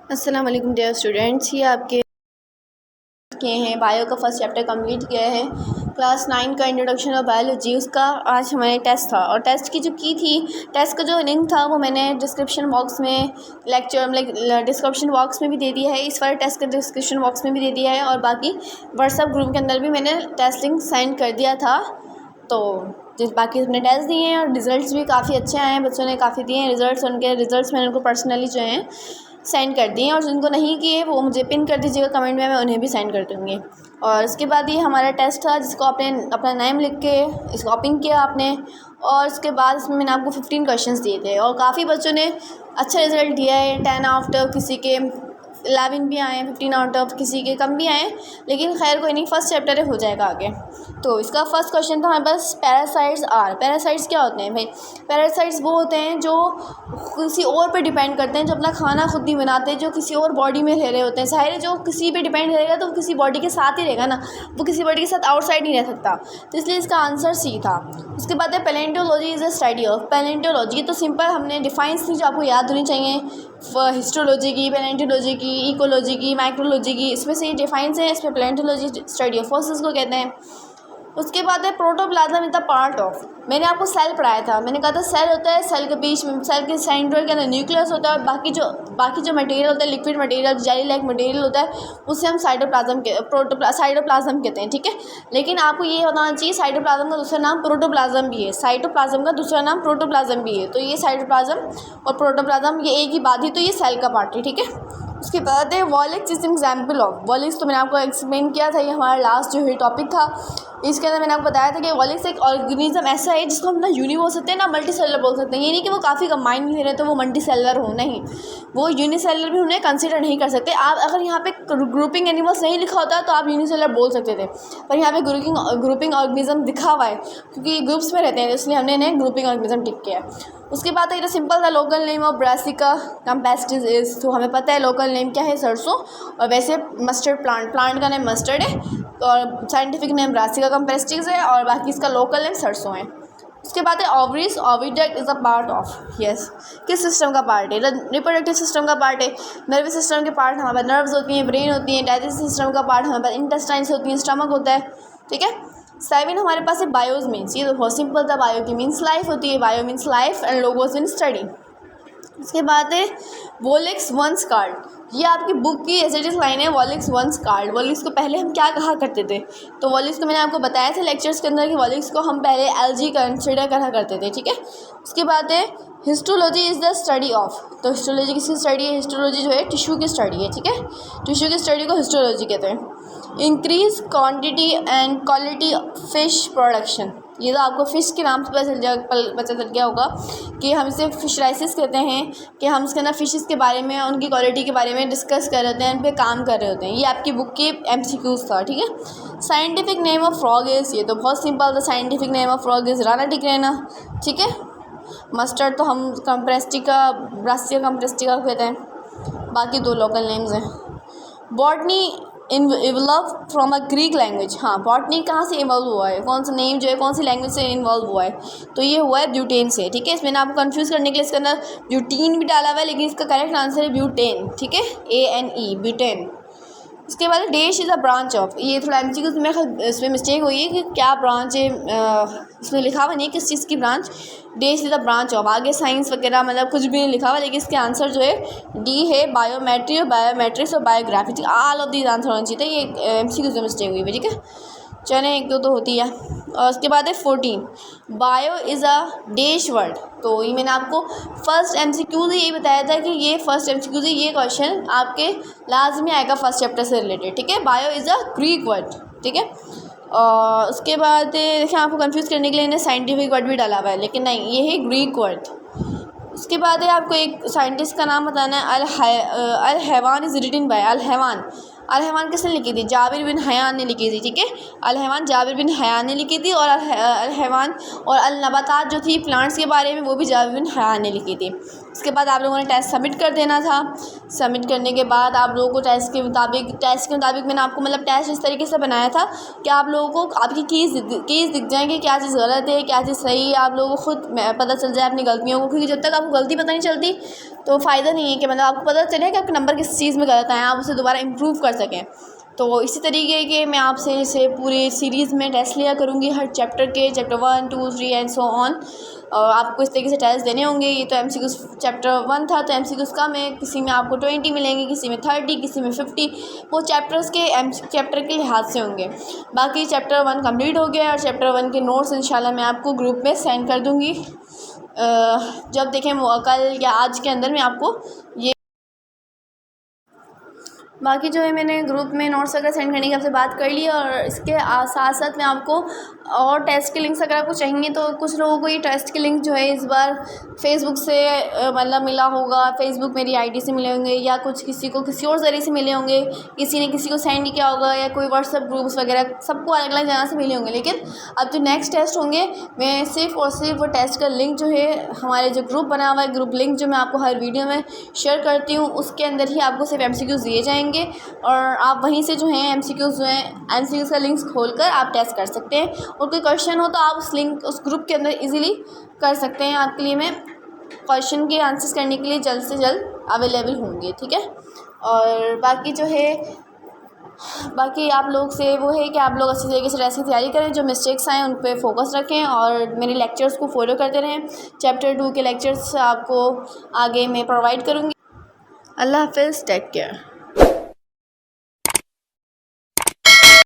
अस्सलाम वालेकुम dear students. ये आपके किए हैं बायो का फर्स्ट चैप्टर कंप्लीट किया है। क्लास 9 का इंट्रोडक्शन ऑफ बायोलॉजी, उसका आज हमारे टेस्ट था और टेस्ट की जो की थी, टेस्ट का जो लिंक था वो मैंने डिस्क्रिप्शन बॉक्स में डिस्क्रिप्शन बॉक्स में भी दे दिया है, इस बार टेस्ट के डिस्क्रिप्शन बॉक्स में भी दे दिया है और बाकी व्हाट्सएप ग्रुप के अंदर भी मैंने टेस्ट लिंक सेंड कर दिया था। तो जिस बाकी अपने टेस्ट दिए हैं और रिज़ल्ट्स भी काफ़ी अच्छे आए हैं, बच्चों ने काफ़ी दिए हैं रिज़ल्ट्स। उनके रिज़ल्ट्स मैंने उनको पर्सनली जो हैं सेंड कर दिए और जिनको नहीं किए वो मुझे पिन कर दीजिएगा कमेंट में, मैं उन्हें भी सेंड कर दूँगी। और उसके बाद ये हमारा टेस्ट था जिसको आपने अपना नाम लिख के इसको पिन किया आपने, और उसके बाद इसमें मैंने आपको 15 क्वेश्चंस दिए थे और काफ़ी बच्चों ने अच्छा रिज़ल्ट दिया है। 10 आउट ऑफ किसी के 11 भी आए, 15 आउट ऑफ किसी के कम भी आए, लेकिन खैर कोई नहीं, फर्स्ट चैप्टर हो जाएगा आगे। तो इसका फर्स्ट क्वेश्चन था हमारे पास, पैरासाइट्स आर। पैरासाइट्स क्या होते हैं भाई? पैरासाइट्स वो होते हैं जो किसी और पे डिपेंड करते हैं, जो अपना खाना खुद नहीं बनाते, जो किसी और बॉडी में रह रहे होते हैं। ज़ाहिर है जो किसी पे डिपेंड रहेगा तो किसी बॉडी के साथ ही रहेगा ना, वो किसी बॉडी के साथ आउटसाइड नहीं रह सकता, तो इसलिए इसका आंसर सी था। उसके बाद है palaeontology is a study of. Palaeontology तो सिंपल हमने डिफाइंस थी जो आपको याद होनी चाहिए, हिस्टोलॉजी की, पैलेंटोलॉजी की, इकोलॉजी की, माइक्रोलॉजी की, इसमें से ये डिफाइंस है। इसमें पैलेंटोलॉजी स्टडी ऑफ फोसिल्स को कहते हैं। उसके बाद है protoplasm is the part of. मैंने आपको सेल पढ़ाया था, मैंने कहा था सेल होता है, सेल के बीच में, सेल के सेंटर के अंदर न्यूक्लियस होता है और बाकी जो मटेरियल होता है, liquid material, jelly like material होता है, उससे हम साइटोप्लाज्म कहते हैं, ठीक है। लेकिन आपको ये होना चाहिए साइटोप्लाज्म का दूसरा नाम प्रोटोप्लाज्म भी है, साइटोप्लाज्म का दूसरा नाम प्रोटोप्लाज्म भी है। तो ये साइटोप्लाज्म और प्रोटोप्लाज्म ये एक ही बात ही, तो ये सेल का पार्ट है, ठीक है। उसके बाद है वॉलिक्स इज एग्जाम्पल ऑफ। वॉलिक्स तो मैंने आपको एक्सप्लेन किया था, ये हमारा लास्ट जो है टॉपिक था। इसके अंदर मैंने आपको बताया था कि वॉलिक्स एक ऑर्गेनिज्म ऐसा है जिसको हम ना यूनि बोल सकते हैं ना मल्टी सेलर बोल सकते हैं। ये नहीं कि वो काफ़ी कंबाइन नहीं रहे तो वो मल्टी सेलर हो, नहीं, वो यूनिसेलर भी उन्हें कंसिडर नहीं कर सकते आप। अगर यहाँ पे ग्रुपिंग एनिमल्स नहीं लिखा होता तो आप यूनिसेलर बोल सकते थे, पर यहाँ पे ग्रुपिंग ऑर्गेनिज्म दिखा हुआ है क्योंकि ग्रुप्स में रहते हैं, इसलिए हमने इन्हें ग्रुपिंग ऑर्गेनिज्म टिक किया है। उसके बाद है सिंपल था local name of Brassica campestris is. तो हमें पता है लोकल नेम क्या है, सरसों, और वैसे मस्टर्ड प्लांट का नेम मस्टर्ड है और साइंटिफिक नेम ब्रासिका कैम्पेस्टिस है और बाकी इसका लोकल नेम सरसों है। उसके बाद है ovaries. Oviduct is a part of, yes, किस सिस्टम का पार्ट है? रिप्रोडक्टिव सिस्टम का पार्ट है। नर्वस सिस्टम के पार्ट हमारे पास नर्व्स होती हैं, ब्रेन होती है। डाइजेस्टिव सिस्टम का पार्ट हमारे पास इंटेस्टाइन्स होती हैं, स्टमक होता है, ठीक है। 7 हमारे पास है बायोज मीन्स। ये तो बहुत सिंपल था, बायो की मीन्स लाइफ होती है, bio means life and logos means study. उसके बाद है वॉलिक्स वंस कार्ड। ये आपकी बुक की एसेटिस लाइन है, वॉलिक्स वंस कार्ड। वॉलिक्स को पहले हम क्या कहा करते थे? तो वॉलिक्स को मैंने आपको बताया था लेक्चर्स के अंदर कि वॉलिक्स को हम पहले एलजी कंसिडर करा करते थे, ठीक है। उसके बाद है histology is the study of. तो हिस्टोलॉजी किसकी स्टडी है? हिस्टोलॉजी जो है टिश्यू की स्टडी है, ठीक है। टिश्यू की स्टडी को हिस्टोलॉजी कहते हैं। Increase quantity and quality fish production. ये तो आपको फ़िश के नाम से पता चल गया होगा कि हम इसे फिशराइसिस कहते हैं, कि हम उसके अंदर फ़िशेस के बारे में, उनकी क्वालिटी के बारे में डिस्कस कर रहे होते हैं, उन पर काम कर रहे होते हैं। ये आपकी बुक के MCQs था, ठीक है। Scientific name of frog is. ये तो बहुत सिंपल था, scientific name of frog is Rana tigrina, ठीक है। मस्टर्ड तो हम कंप्रेस्टिका, ब्रासिका कंप्रेस्टिका कहते हैं। बाकी 2 लोकल नेम्स हैं। Botany evolve from a Greek language. हाँ, बॉटनी कहाँ से इवॉल्व हुआ है? कौन सा नेम जो है कौन सी लैंग्वेज से इन्वॉल्व हुआ है? तो ये हुआ है ब्यूटेन से, ठीक है। इसमें ना आपको कंफ्यूज करने के लिए इसके अंदर ब्यूटीन भी डाला हुआ है, लेकिन इसका करेक्ट आंसर है ब्यूटेन, ठीक है, ANE, ब्यूटेन। उसके बाद dash is a branch of. ये थोड़ा MCQ में इसमें मिस्टेक हुई है कि क्या ब्रांच है, इसमें लिखा हुआ नहीं है किस चीज़ की branch. Dash is a branch of, आगे साइंस वगैरह मतलब कुछ भी नहीं लिखा हुआ, लेकिन इसके आंसर जो है D है, बायोमेट्री और बायोमेट्रिक्स और biography. All of these answer होना चाहिए था, ये MCQ में मिस्टेक हुई है, ठीक है। चलें, 1-2 तो होती है। और उसके बाद है 14, bio is a dash word. तो ये मैंने आपको फर्स्ट MCQ से यही बताया था कि ये फर्स्ट MCQ से ये क्वेश्चन आपके लाजमी आएगा फर्स्ट चैप्टर से रिलेटेड, ठीक है। Bio is a Greek word, ठीक है। और उसके बाद देखिए आपको कंफ्यूज करने के लिए इन्हें साइंटिफिक वर्ड भी डाला हुआ है, लेकिन नहीं, ये है ग्रीक वर्ड। उसके बाद है आपको एक साइंटिस्ट का नाम बताना है, अल हैवान इज़ रिटन बाय। अल हैवान किसने लिखी थी? जाबिर बिन हयान ने लिखी थी, ठीक है। अल हैवान जाबिर बिन हयान ने लिखी थी, और अल हैवान और अल नबातात जो थी प्लांट्स के बारे में, वो भी जाबिर बिन हयान ने लिखी थी। उसके बाद आप लोगों ने टेस्ट सबमिट कर देना था। सबमिट करने के बाद आप लोगों को टेस्ट के मुताबिक मैंने आपको मतलब टेस्ट इस तरीके से बनाया था कि आप लोगों को आपकी कीज़ दिख जाएंगे, क्या चीज़ गलत है क्या चीज़ सही है, आप लोगों को खुद पता चल जाए अपनी गलतियों को, क्योंकि जब तक आपको गलती पता नहीं चलती तो फ़ायदा नहीं है कि मतलब आपको पता चले कि आपके नंबर किस चीज़ में गलत आए, आप उसे दोबारा इम्प्रूव कर सकें। तो इसी तरीके के मैं आपसे इसे पूरे सीरीज़ में टेस्ट लिया करूँगी, हर चैप्टर के, चैप्टर 1, 2, 3 एंड सो ऑन। आपको इस तरीके से टेस्ट देने होंगे। ये तो MCQs चैप्टर 1 था, तो MCQs कम है, किसी में आपको 20 मिलेंगे, किसी में 30, किसी में 50, वो चैप्टर के लिहाज से होंगे। बाकी चैप्टर 1 कंप्लीट हो गया और चैप्टर 1 के नोट्स इंशाल्लाह मैं आपको ग्रुप में सेंड कर दूँगी। जब देखें कल या आज के अंदर मैं आपको ये बाकी जो है मैंने ग्रुप में नोट्स वगैरह सेंड करने की आपसे बात कर ली। और इसके साथ साथ मैं आपको और टेस्ट के लिंक्स अगर आपको चाहिए तो कुछ लोगों को ये टेस्ट के लिंक जो है इस बार फेसबुक से मतलब मिला होगा, फेसबुक मेरी आईडी से मिले होंगे या कुछ किसी को किसी और ज़रिए से मिले होंगे, किसी ने किसी को सेंड किया होगा या कोई व्हाट्सएप ग्रुप्स वगैरह, सबको अलग अलग जगह से मिले होंगे। लेकिन अब जो नेक्स्ट टेस्ट होंगे मैं सिर्फ़ और सिर्फ वो टेस्ट का लिंक जो है हमारे जो ग्रुप बना हुआ है, ग्रुप लिंक जो मैं आपको हर वीडियो में शेयर करती हूँ, उसके अंदर ही आपको सिर्फ MCQs दिए जाएंगे और आप वहीं से जो है MCQs का लिंक्स खोलकर आप टेस्ट कर सकते हैं। और कोई क्वेश्चन हो तो आप उस ग्रुप के अंदर इजीली कर सकते हैं। आपके लिए मैं क्वेश्चन के आंसर्स करने के लिए जल्द से जल्द अवेलेबल होंगे, ठीक है। और बाकी आप लोग से वो है कि आप लोग अच्छी तरीके से टेस्ट की तैयारी करें, जो मिस्टेक्स आएँ उन पे फोकस रखें और मेरे लेक्चर्स को फॉलो करते रहें। चैप्टर 2 के लेक्चर्स आपको आगे मैं प्रोवाइड करूँगी। अल्लाह हाफ़िज़, टेक केयर।